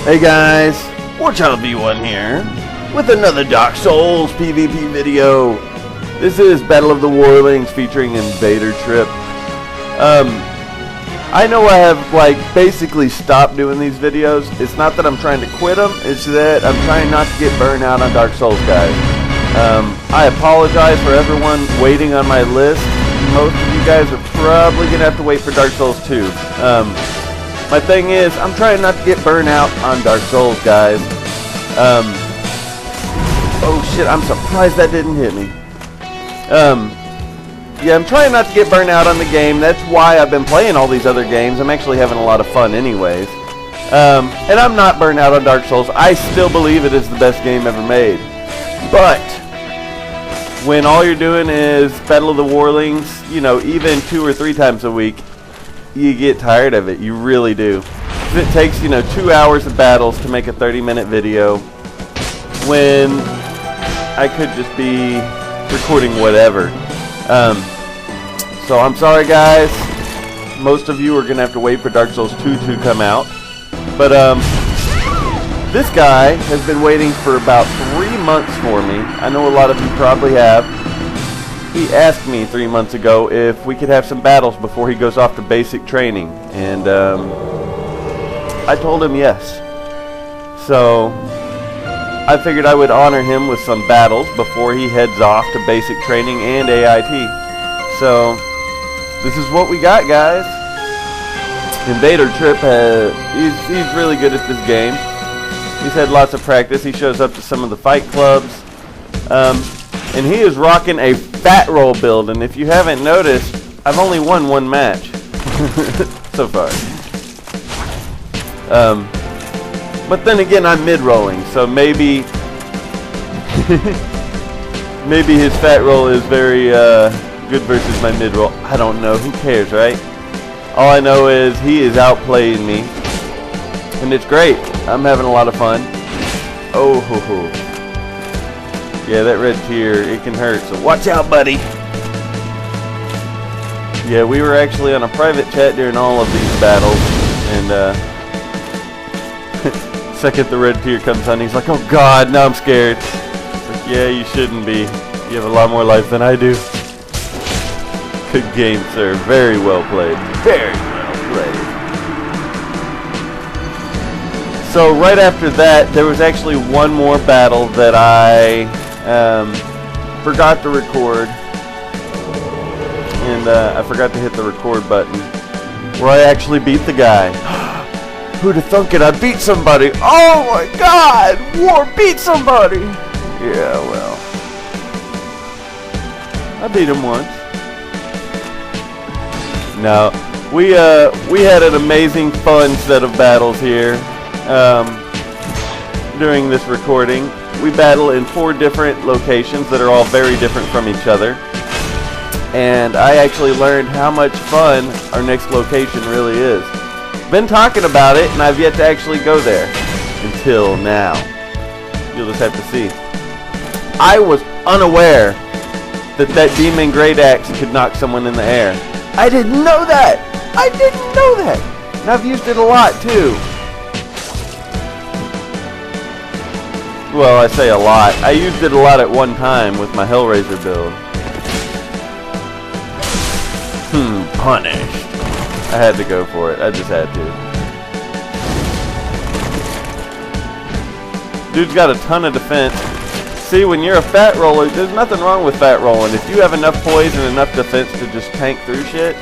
Hey guys, WaRcHiLd V1 here with another Dark Souls PvP video. This is Battle of the Warlings featuring INVADERTRIPP. I know I have basically stopped doing these videos. It's not that I'm trying to quit them, it's that I'm trying not to get burned out on Dark Souls, guys. I apologize for everyone waiting on my list. Most of you guys are probably going to have to wait for Dark Souls 2. My thing is, I'm trying not to get burned out on Dark Souls, guys. Oh shit, I'm surprised that didn't hit me. Yeah, I'm trying not to get burned out on the game. That's why I've been playing all these other games. I'm actually having a lot of fun anyways. And I'm not burned out on Dark Souls. I still believe it is the best game ever made. But when all you're doing is Battle of the Warlings, you know, even 2 or 3 times a week, you get tired of it. You really do. It takes, you know, 2 hours of battles to make a 30-minute video when I could just be recording whatever. So I'm sorry, guys. Most of you are going to have to wait for Dark Souls 2 to come out. But this guy has been waiting for about 3 months for me. I know a lot of you probably have. He asked me 3 months ago if we could have some battles before he goes off to basic training, and I told him yes. So I figured I would honor him with some battles before he heads off to basic training and AIT. So this is what we got, guys. INVADERTRIPP, he's really good at this game. He's had lots of practice. He shows up to some of the fight clubs. And he is rocking a fat roll build, and if you haven't noticed, I've only won 1 match so far. But then again, I'm mid-rolling, so maybe maybe his fat roll is very good versus my mid-roll. I don't know. Who cares, right? All I know is he is outplaying me, and it's great. I'm having a lot of fun. Oh ho ho. Yeah, that red tier, it can hurt, so watch out, buddy. Yeah, we were actually on a private chat during all of these battles, and second the red tier comes on, he's like, oh god, now I'm scared. Like, yeah, you shouldn't be. You have a lot more life than I do. Good game, sir. Very well played. Very well played. So right after that, there was actually one more battle that I forgot to record, and I forgot to hit the record button, where I actually beat the guy. Who'd have thunk it? I beat somebody. Oh my god! War beat somebody! Yeah, well, I beat him once. No, we had an amazing fun set of battles here during this recording. We battle in 4 different locations that are all very different from each other. And I actually learned how much fun our next location really is. Been talking about it, and I've yet to actually go there. Until now. You'll just have to see. I was unaware that that Demon Great Axe could knock someone in the air. I didn't know that! I didn't know that! And I've used it a lot, too. Well, I say a lot. I used it a lot at one time with my Hellraiser build. Punished. I had to go for it. I just had to. Dude's got a ton of defense. See, when you're a fat roller, there's nothing wrong with fat rolling. If you have enough poise and enough defense to just tank through shit,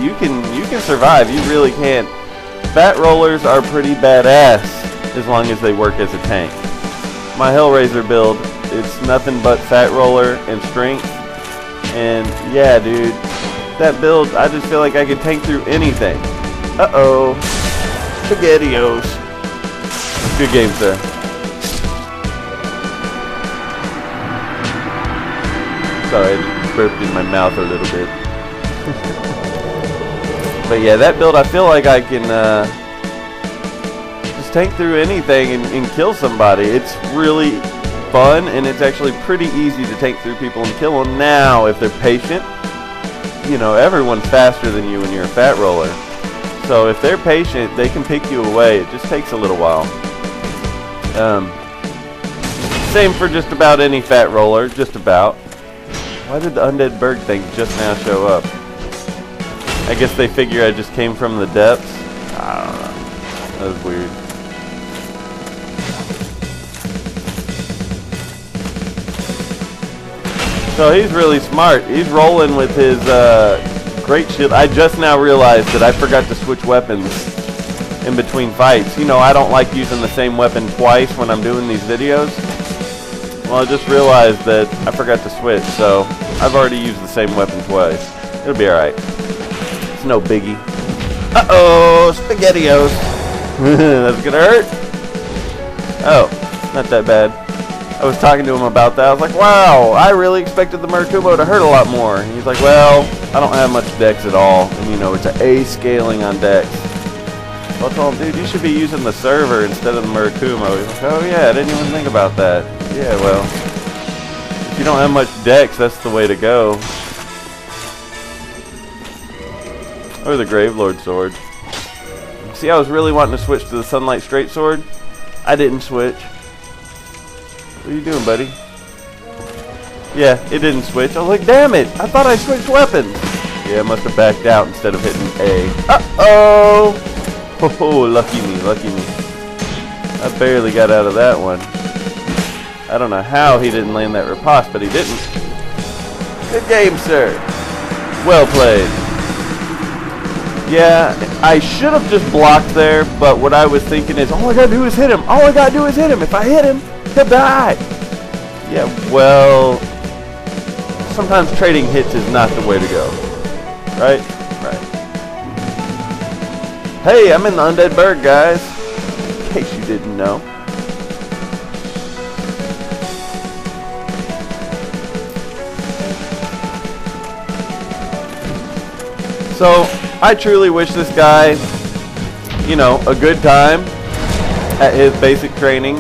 you can survive. You really can. Fat rollers are pretty badass as long as they work as a tank. My Hellraiser build, it's nothing but fat roller and strength. And yeah, dude, that build, I just feel like I can tank through anything. Uh-oh. SpaghettiOs. Good game, sir. Sorry, I just burped in my mouth a little bit. But yeah, that build, I feel like I can just tank through anything and kill somebody. It's really fun, and it's actually pretty easy to tank through people and kill them. Now, if they're patient, you know, everyone's faster than you when you're a fat roller. So if they're patient, they can pick you away. It just takes a little while. Same for just about any fat roller, just about. Why did the undead berg thing just now show up? I guess they figure I just came from the depths. I don't know. That was weird. So he's really smart. He's rolling with his great shield. I just now realized that I forgot to switch weapons in between fights. You know, I don't like using the same weapon twice when I'm doing these videos. Well, I just realized that I forgot to switch, so I've already used the same weapon twice. It'll be alright. It's no biggie. Uh-oh, SpaghettiOs. That's gonna hurt. Oh, not that bad. I was talking to him about that. I was like, wow, I really expected the Murakumo to hurt a lot more. And he's like, well, I don't have much dex at all. And you know, it's an A scaling on dex. I told him, dude, you should be using the server instead of the Murakumo. He's like, oh yeah, I didn't even think about that. Yeah, well, if you don't have much dex, that's the way to go. Or the Gravelord sword. See, I was really wanting to switch to the Sunlight Straight Sword. I didn't switch. What are you doing, buddy? Yeah, it didn't switch. I was like, damn it! I thought I switched weapons! Yeah, I must have backed out instead of hitting A. Uh-oh! Oh, lucky me, lucky me. I barely got out of that one. I don't know how he didn't land that riposte, but he didn't. Good game, sir. Well played. Yeah, I should have just blocked there, but what I was thinking is, all I gotta do is hit him. All I gotta do is hit him. If I hit him, he'll die. Yeah, well, sometimes trading hits is not the way to go. Right? Right. Hey, I'm in the Undead Berg, guys. In case you didn't know. So, I truly wish this guy, you know, a good time at his basic training,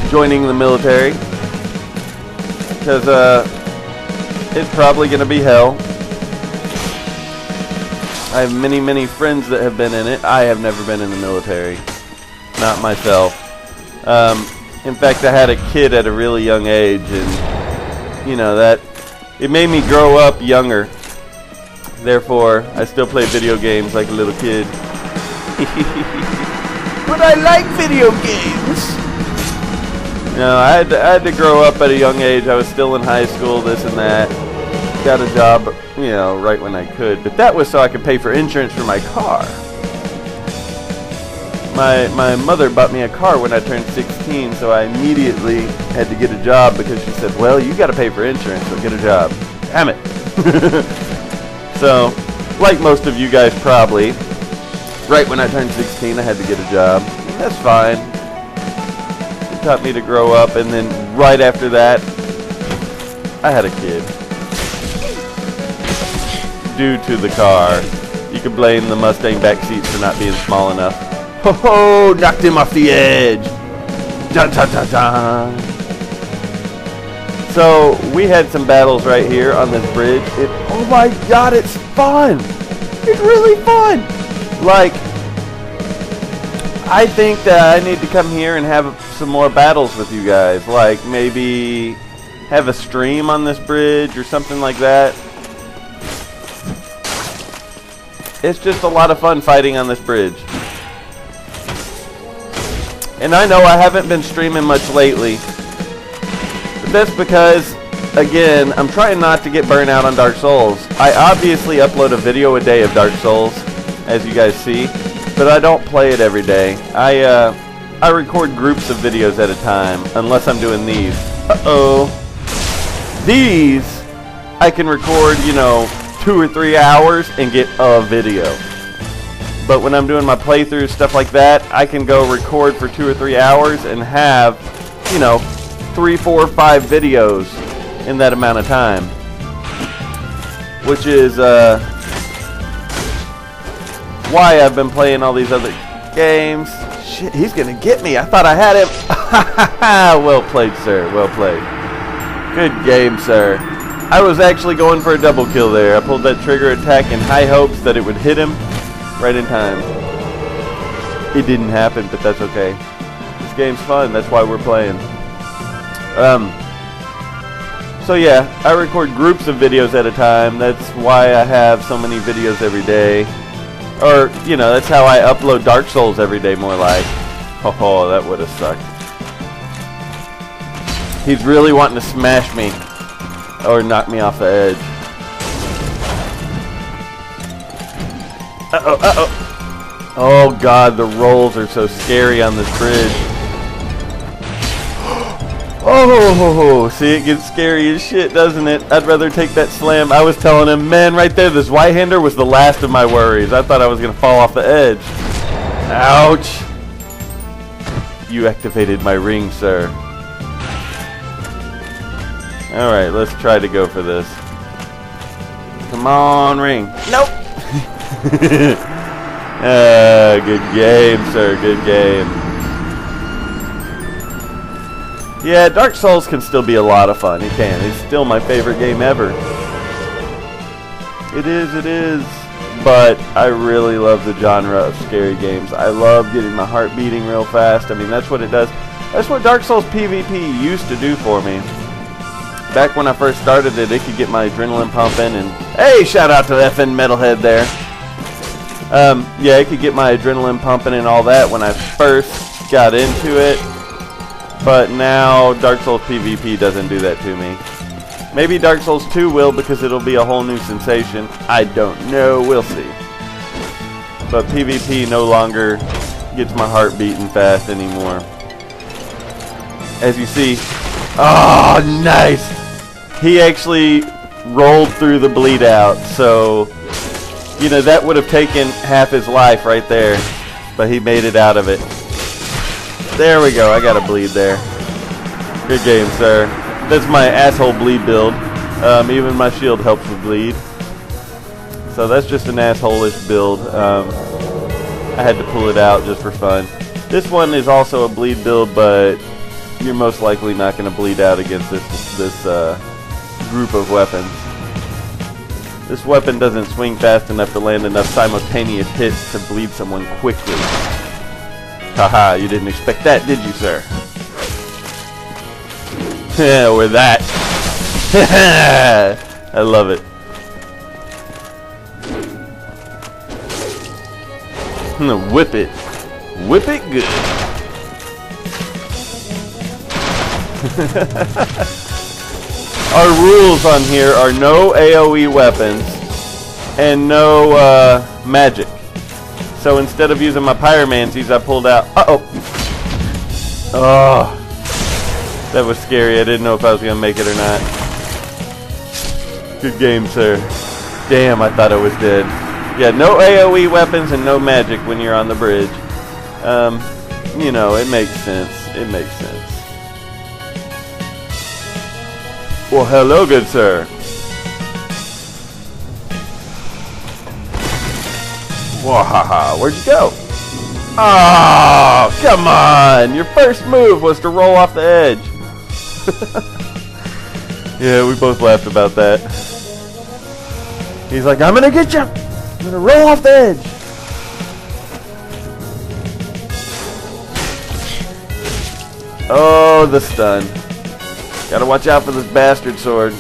joining the military, because it's probably going to be hell. I have many, many friends that have been in it. I have never been in the military, not myself. In fact, I had a kid at a really young age, and, you know, that, it made me grow up younger. Therefore, I still play video games like a little kid. But I like video games! No, I had to grow up at a young age. I was still in high school, this and that. Got a job, you know, right when I could. But that was so I could pay for insurance for my car. My mother bought me a car when I turned 16, so I immediately had to get a job because she said, well, you got to pay for insurance, so get a job. Damn it. So, like most of you guys probably, right when I turned 16, I had to get a job. That's fine. It taught me to grow up, and then right after that, I had a kid. Due to the car. You could blame the Mustang back seats for not being small enough. Ho ho! Knocked him off the edge! Dun dun dun dun! So, we had some battles right here on this bridge. Oh my god, it's fun! It's really fun! Like, I think that I need to come here and have some more battles with you guys. Like, maybe have a stream on this bridge or something like that. It's just a lot of fun fighting on this bridge. And I know I haven't been streaming much lately. That's because, again, I'm trying not to get burnt out on Dark Souls. I obviously upload a video a day of Dark Souls, as you guys see, but I don't play it every day. I record groups of videos at a time, unless I'm doing these. Uh-oh. These, I can record, you know, 2 or 3 hours and get a video. But when I'm doing my playthroughs, stuff like that, I can go record for 2 or 3 hours and have, you know, 3, 4, 5 videos in that amount of time, which is why I've been playing all these other games. Shit, he's gonna get me. I thought I had him. Well played, sir. Well played. Good game, sir. I was actually going for a double kill there. I pulled that trigger attack in high hopes that it would hit him, right in time. It didn't happen, but that's okay. This game's fun. That's why we're playing. So yeah, I record groups of videos at a time. That's why I have so many videos every day. Or, you know, that's how I upload Dark Souls every day, more like. Oh, that would have sucked. He's really wanting to smash me. Or knock me off the edge. Uh-oh, uh-oh. Oh god, the rolls are so scary on this bridge. Oh, see, it gets scary as shit, doesn't it? I'd rather take that slam. I was telling him, man, right there, this right-hander was the last of my worries. I thought I was going to fall off the edge. Ouch. You activated my ring, sir. Alright, let's try to go for this. Come on, ring. Nope. Good game, sir. Good game. Yeah, Dark Souls can still be a lot of fun. It can. It's still my favorite game ever. It is. But I really love the genre of scary games. I love getting my heart beating real fast. I mean, that's what it does. That's what Dark Souls PvP used to do for me. Back when I first started it, it could get my adrenaline pumping. And hey, shout out to FN Metalhead there. Yeah, it could get my adrenaline pumping and all that when I first got into it. But now, Dark Souls PvP doesn't do that to me. Maybe Dark Souls 2 will, because it'll be a whole new sensation. I don't know. We'll see. But PvP no longer gets my heart beating fast anymore. As you see... Oh, nice! He actually rolled through the bleed out, so... You know, that would have taken half his life right there. But he made it out of it. There we go. I got a bleed there. Good game, sir. That's my asshole bleed build. Even my shield helps with bleed. So that's just an asshole-ish build. I had to pull it out just for fun. This one is also a bleed build, but you're most likely not going to bleed out against this group of weapons. This weapon doesn't swing fast enough to land enough simultaneous hits to bleed someone quickly. Haha, you didn't expect that, did you, sir? Yeah, we're that. I love it. Whip it. Whip it good. Our rules on here are no AoE weapons and no magic. So instead of using my pyromancies, I pulled out... Uh-oh. Oh. That was scary. I didn't know if I was going to make it or not. Good game, sir. Damn, I thought I was dead. Yeah, no AoE weapons and no magic when you're on the bridge. You know, it makes sense. It makes sense. Well, hello, good sir. Wahaha, where'd you go? Oh, come on! Your first move was to roll off the edge. Yeah, we both laughed about that. He's like, I'm gonna get you! I'm gonna roll off the edge! Oh, the stun. Gotta watch out for this bastard sword.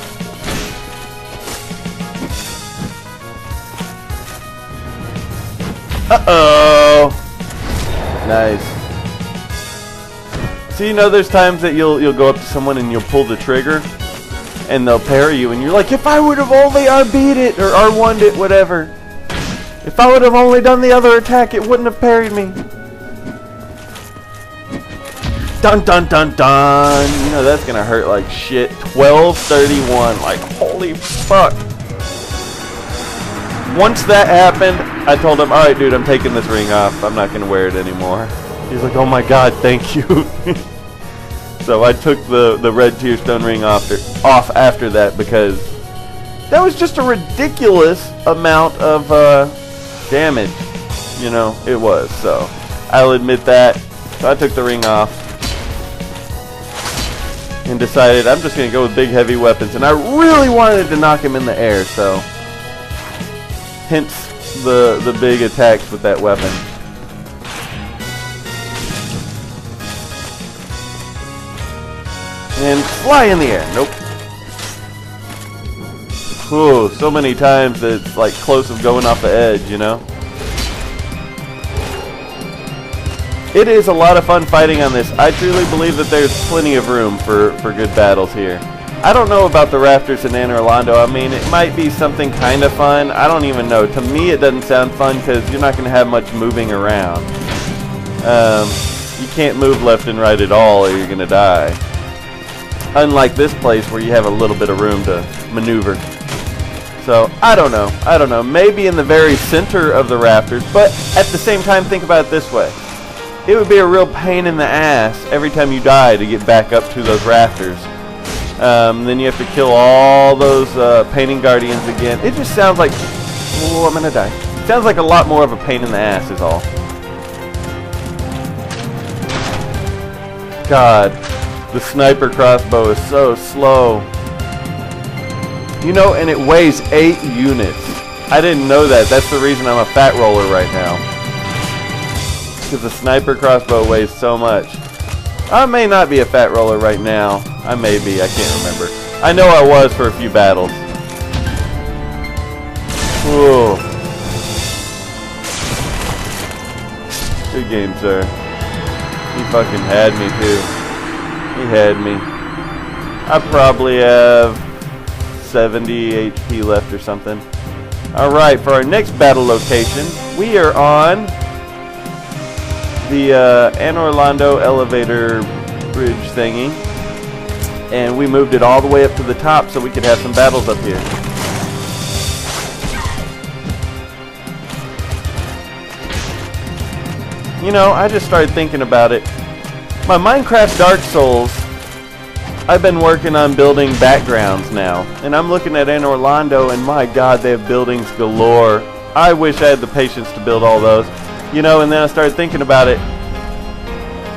Uh-oh! Nice. So you know there's times that you'll go up to someone and you'll pull the trigger and they'll parry you and you're like, if I would have only R-B'd it or R1'd it, whatever. If I would have only done the other attack, it wouldn't have parried me. Dun dun dun dun! You know that's gonna hurt like shit. 12:31, like holy fuck. Once that happened, I told him, alright dude, I'm taking this ring off. I'm not gonna wear it anymore. He's like, oh my god, thank you. So I took the red tear stone ring off after that because that was just a ridiculous amount of damage. You know, it was. So I'll admit that. So I took the ring off and decided I'm just going to go with big heavy weapons. And I really wanted to knock him in the air, so hence the big attacks with that weapon. And fly in the air. Nope. Ooh, so many times that it's like close of going off the edge, you know? It is a lot of fun fighting on this. I truly believe that there's plenty of room for good battles here. I don't know about the rafters in Anne Orlando. I mean, it might be something kind of fun. I don't even know. To me, it doesn't sound fun because you're not going to have much moving around. You can't move left and right at all or you're going to die. Unlike this place where you have a little bit of room to maneuver. So, I don't know. I don't know. Maybe in the very center of the rafters, but at the same time, think about it this way. It would be a real pain in the ass every time you die to get back up to those rafters. Then you have to kill all those painting guardians again. It just sounds like, oh, I'm gonna die. It sounds like a lot more of a pain in the ass is all. God, the sniper crossbow is so slow. You know, and it weighs 8 units. I didn't know that. That's the reason I'm a fat roller right now. Because the sniper crossbow weighs so much. I may not be a fat roller right now. I may be. I can't remember. I know I was for a few battles. Ooh. Good game, sir. He fucking had me, too. He had me. I probably have 70 HP left or something. Alright, for our next battle location, we are on the Anne Orlando elevator bridge thingy. And we moved it all the way up to the top so we could have some battles up here. You know, I just started thinking about it. My Minecraft Dark Souls, I've been working on building backgrounds now. And I'm looking at Anne Orlando and my god, they have buildings galore. I wish I had the patience to build all those. You know, and then I started thinking about it.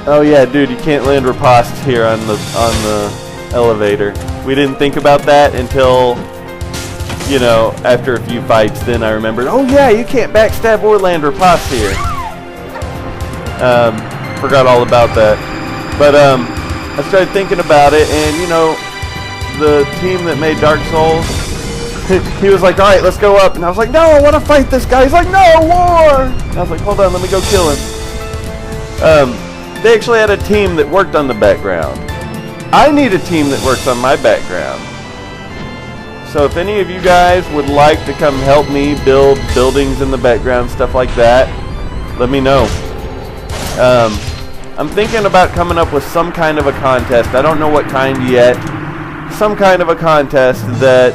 Oh yeah, dude, you can't land ripostes here on the elevator. We didn't think about that until, you know, after a few fights. Then I remembered, oh yeah, you can't backstab or land riposte here. Forgot all about that. But I started thinking about it, and you know, the team that made Dark Souls, he was like, alright, let's go up. And I was like, no, I want to fight this guy. He's like, no, war! And I was like, hold on, let me go kill him. They actually had a team that worked on the background. I need a team that works on my background. So if any of you guys would like to come help me build buildings in the background, stuff like that, let me know. I'm thinking about coming up with some kind of a contest. I don't know what kind yet. Some kind of a contest that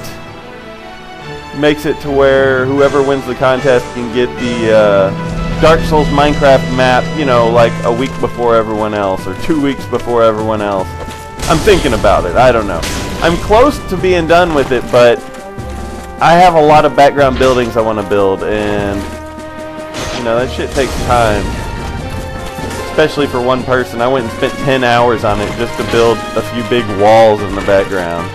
makes it to where whoever wins the contest can get the Dark Souls Minecraft map, you know, like a week before everyone else or 2 weeks before everyone else. I'm thinking about it. I don't know. I'm close to being done with it, but I have a lot of background buildings I want to build, and you know, that shit takes time. Especially for one person. I went and spent 10 hours on it just to build a few big walls in the background.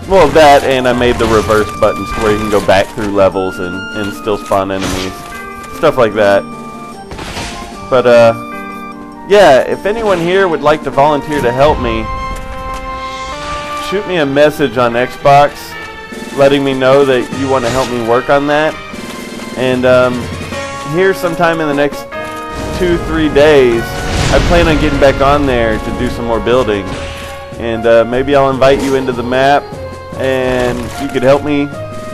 Well, that, and I made the reverse buttons where you can go back through levels and still spawn enemies. Stuff like that. But, yeah, if anyone here would like to volunteer to help me, shoot me a message on Xbox letting me know that you want to help me work on that. And, here sometime in the next 2-3 days, I plan on getting back on there to do some more building. And maybe I'll invite you into the map and you could help me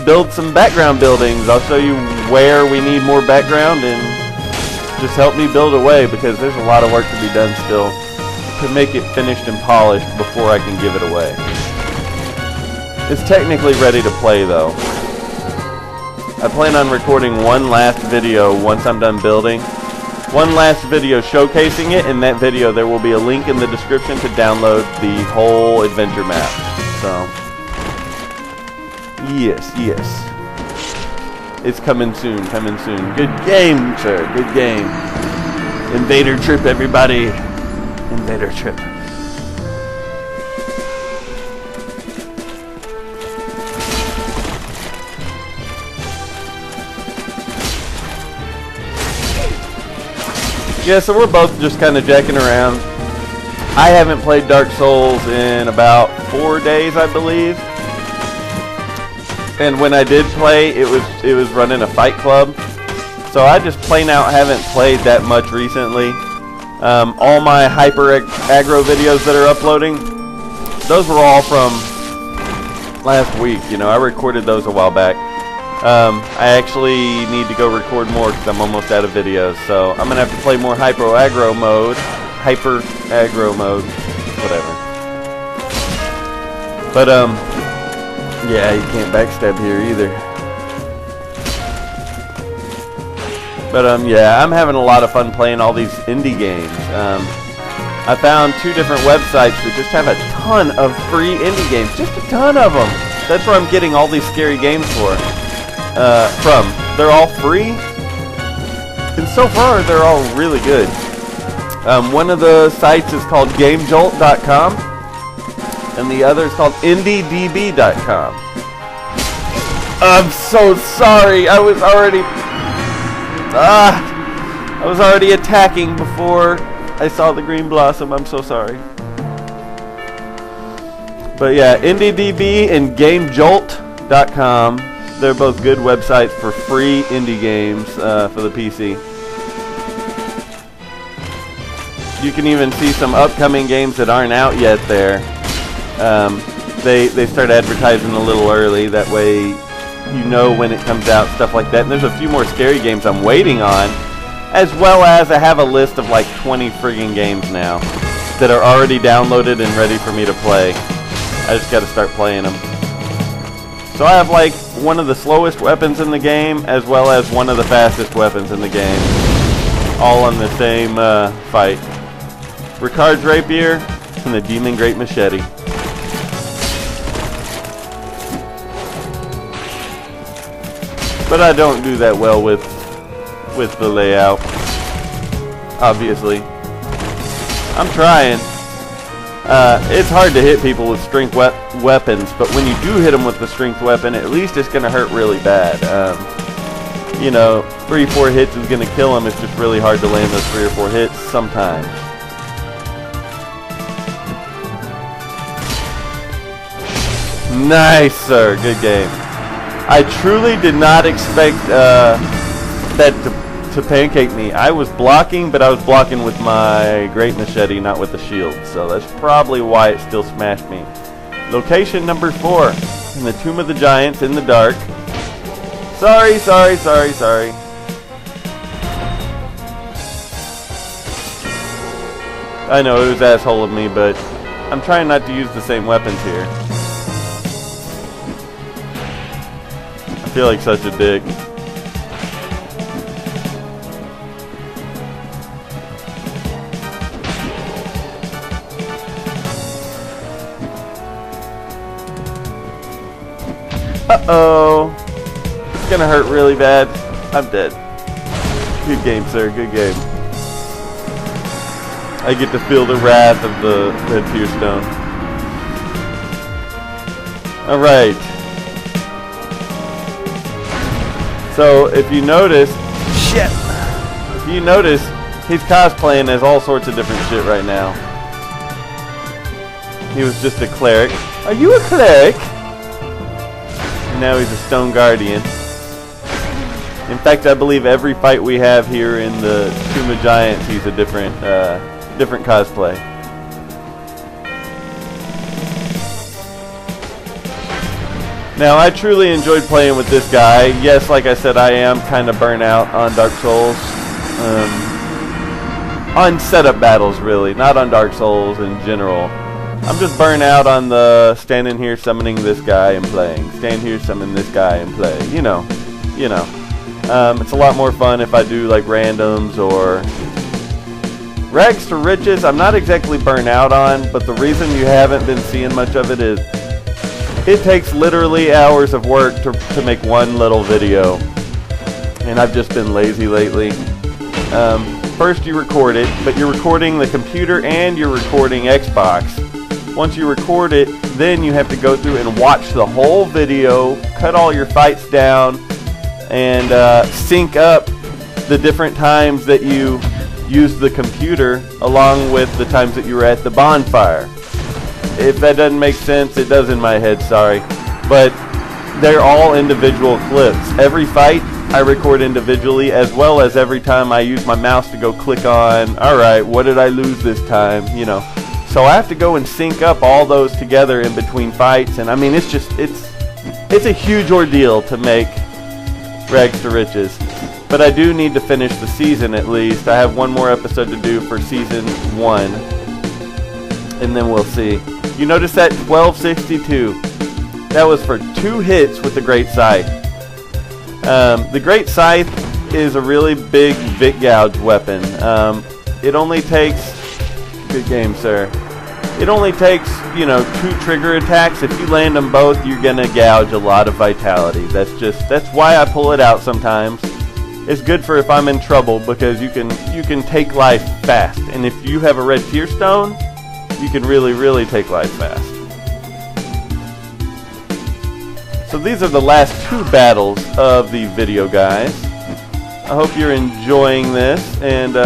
build some background buildings. I'll show you where we need more background and just help me build away, because there's a lot of work to be done still to make it finished and polished before I can give it away. It's technically ready to play though. I plan on recording one last video once I'm done building. One last video showcasing it. In that video there will be a link in the description to download the whole adventure map. So, yes. It's coming soon, Good game, sir, good game. INVADERTRIPP, everybody. INVADERTRIPP. Yeah, so we're both just kind of jacking around. I haven't played Dark Souls in about 4 days, I believe. And when I did play, it was running a fight club. So I just plain out haven't played that much recently. All my hyper aggro videos that are uploading, those were all from last week. You know, I recorded those a while back. I actually need to go record more because I'm almost out of videos. So I'm going to have to play more hyper aggro mode, whatever. But, yeah, you can't backstab here either. But, yeah, I'm having a lot of fun playing all these indie games. I found 2 different websites that just have a ton of free indie games. Just a ton of them. That's where I'm getting all these scary games from. They're all free. And so far, they're all really good. One of the sites is called GameJolt.com. And the other is called IndieDB.com. I'm so sorry. I was already attacking before I saw the green blossom. I'm so sorry. But yeah, IndieDB and GameJolt.com. They're both good websites for free indie games for the PC. You can even see some upcoming games that aren't out yet there. They start advertising a little early, that way you know when it comes out, stuff like that. And there's a few more scary games I'm waiting on, as well as I have a list of like 20 friggin' games now that are already downloaded and ready for me to play. I just gotta start playing them. So I have like one of the slowest weapons in the game, as well as one of the fastest weapons in the game, all on the same fight. WaRcHiLd's Rapier and the Demon Great Machete. But I don't do that well with the layout, obviously. I'm trying. It's hard to hit people with strength weapons, but when you do hit them with the strength weapon, at least it's going to hurt really bad. You know, 3-4 hits is going to kill them. It's just really hard to land those 3 or 4 hits sometimes. Nice, sir. Good game. I truly did not expect that to pancake me. I was blocking, but I was blocking with my Great Machete, not with the shield. So that's probably why it still smashed me. Location number 4. In the Tomb of the Giants in the dark. Sorry. I know, it was asshole of me, but I'm trying not to use the same weapons here. I feel like such a dick. Uh-oh. It's gonna hurt really bad. I'm dead. Good game, sir. Good game. I get to feel the wrath of the Red Tear Stone. Alright. So, if you notice... Shit! If you notice, he's cosplaying as all sorts of different shit right now. He was just a cleric. Are you a cleric? And now he's a Stone Guardian. In fact, I believe every fight we have here in the Tomb of Giants, he's a different cosplay. Now, I truly enjoyed playing with this guy. Yes, like I said, I am kind of burnt out on Dark Souls. On setup battles, really. Not on Dark Souls in general. I'm just burnt out on the standing here summoning this guy and playing. Stand here, summon this guy and play. You know. It's a lot more fun if I do like randoms or Rags to Riches. I'm not exactly burnt out on, but the reason you haven't been seeing much of it is it takes literally hours of work to make one little video. And I've just been lazy lately. First you record it, but you're recording the computer and you're recording Xbox. Once you record it, then you have to go through and watch the whole video, cut all your fights down, and sync up the different times that you use the computer along with the times that you were at the bonfire. If that doesn't make sense, it does in my head, sorry. But they're all individual clips. Every fight I record individually, as well as every time I use my mouse to go click on, alright, what did I lose this time, you know. So I have to go and sync up all those together in between fights, and I mean, it's a huge ordeal to make Rags to Riches. But I do need to finish the season at least. I have one more episode to do for season 1, and then we'll see. You notice that 1262, that was for 2 hits with the Great Scythe. The Great Scythe is a really big Vit Gouge weapon. It only takes, good game sir, it only takes, you know, 2 trigger attacks. If you land them both, you're gonna gouge a lot of vitality. That's why I pull it out sometimes. It's good for if I'm in trouble, because you can take life fast. And if you have a red tear stone, you can really take life fast. So these are the last 2 battles of the video, guys. I hope you're enjoying this, and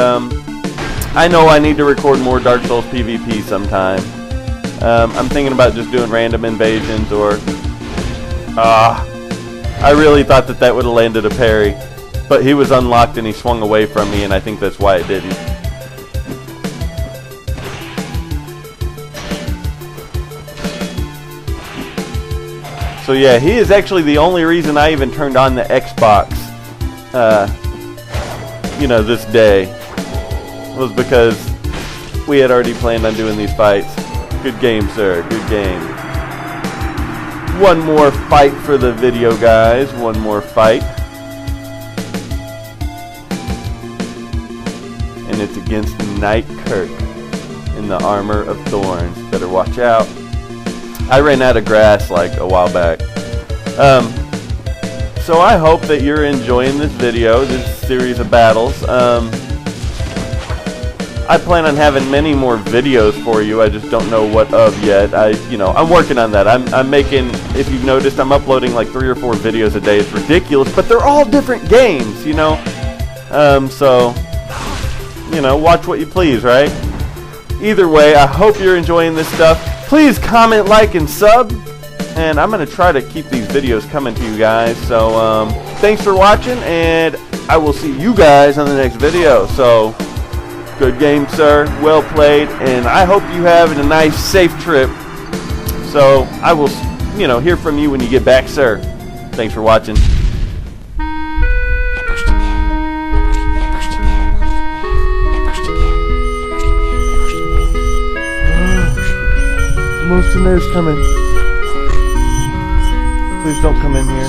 I know I need to record more Dark Souls PvP sometime. I'm thinking about just doing random invasions, or I really thought that would have landed a parry, but he was unlocked and he swung away from me, and I think that's why it didn't. So yeah, he is actually the only reason I even turned on the Xbox, you know, this day, was because we had already planned on doing these fights. Good game, sir, good game. One more fight for the video, guys, one more fight. And it's against Knight Kirk in the Armor of Thorns. Better watch out. I ran out of grass like a while back. So I hope that you're enjoying this video, this series of battles. I plan on having many more videos for you. I just don't know what of yet. I'm working on that. I'm making, if you've noticed, I'm uploading like 3 or 4 videos a day. It's ridiculous, but they're all different games, you know. So, you know, watch what you please, right? Either way, I hope you're enjoying this stuff. Please comment, like, and sub, and I'm going to try to keep these videos coming to you guys. So, thanks for watching, and I will see you guys on the next video. So, good game, sir. Well played, and I hope you have a nice, safe trip. So, I will, you know, hear from you when you get back, sir. Thanks for watching. Most of those coming. Please don't come in here.